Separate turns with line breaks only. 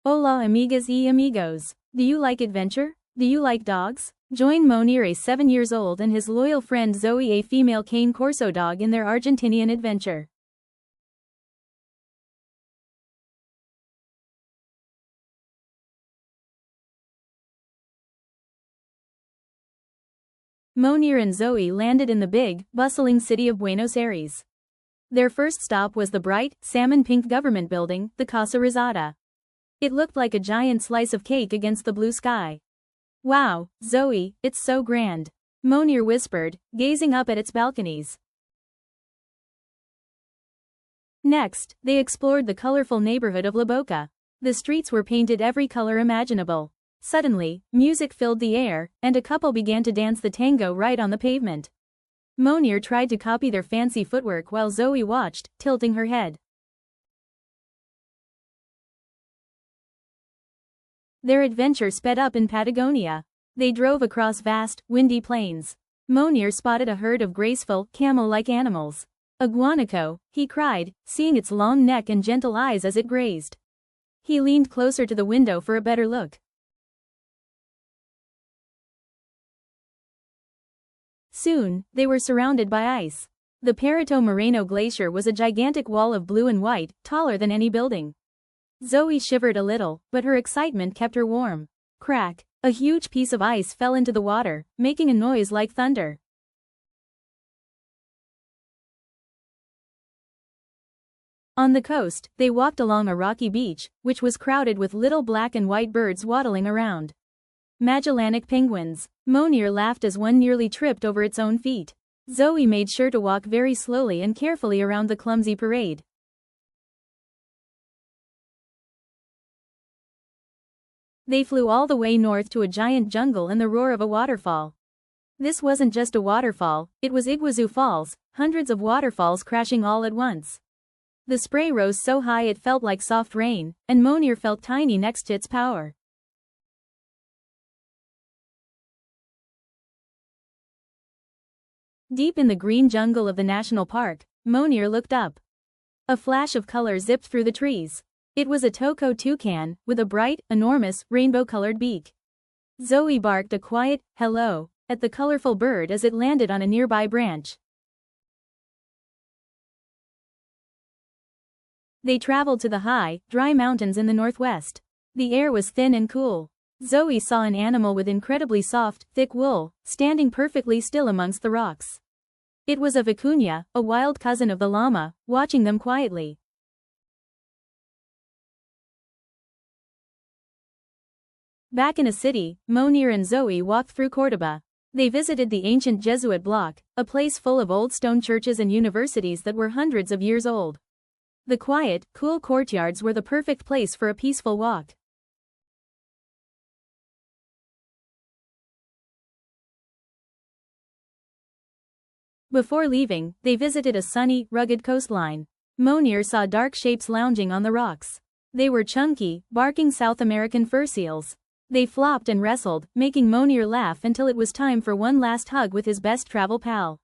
Hola amigas y amigos. Do you like adventure? Do you like dogs? Join Mounir, a 7 years old, and his loyal friend Zoe, a female Cane Corso dog, in their Argentinian adventure. Mounir and Zoe landed in the big, bustling city of Buenos Aires. Their first stop was the bright, salmon-pink government building, the Casa Rosada. It looked like a giant slice of cake against the blue sky. "Wow, Zoe, it's so grand," Mounir whispered, gazing up at its balconies. Next, they explored the colorful neighborhood of La Boca. The streets were painted every color imaginable. Suddenly, music filled the air, and a couple began to dance the tango right on the pavement. Mounir tried to copy their fancy footwork while Zoe watched, tilting her head. Their adventure sped up in Patagonia. They drove across vast, windy plains. Mounir spotted a herd of graceful, camel-like animals. "A guanaco," he cried, seeing its long neck and gentle eyes as it grazed. He leaned closer to the window for a better look. Soon, they were surrounded by ice. The Perito Moreno Glacier was a gigantic wall of blue and white, taller than any building. Zoe shivered a little, but her excitement kept her warm. Crack! A huge piece of ice fell into the water, making a noise like thunder. On the coast, they walked along a rocky beach, which was crowded with little black and white birds waddling around. Magellanic penguins. Mounir laughed as one nearly tripped over its own feet. Zoe made sure to walk very slowly and carefully around the clumsy parade. They flew all the way north to a giant jungle and the roar of a waterfall. This wasn't just a waterfall, it was Iguazú Falls, hundreds of waterfalls crashing all at once. The spray rose so high it felt like soft rain, and Mounir felt tiny next to its power. Deep in the green jungle of the national park, Mounir looked up. A flash of color zipped through the trees. It was a toco toucan, with a bright, enormous, rainbow-colored beak. Zoe barked a quiet, hello, at the colorful bird as it landed on a nearby branch. They traveled to the high, dry mountains in the northwest. The air was thin and cool. Zoe saw an animal with incredibly soft, thick wool, standing perfectly still amongst the rocks. It was a vicuña, a wild cousin of the llama, watching them quietly. Back in a city, Mounir and Zoe walked through Córdoba. They visited the ancient Jesuit block, a place full of old stone churches and universities that were hundreds of years old. The quiet, cool courtyards were the perfect place for a peaceful walk. Before leaving, they visited a sunny, rugged coastline. Mounir saw dark shapes lounging on the rocks. They were chunky, barking South American fur seals. They flopped and wrestled, making Mounir laugh until it was time for one last hug with his best travel pal.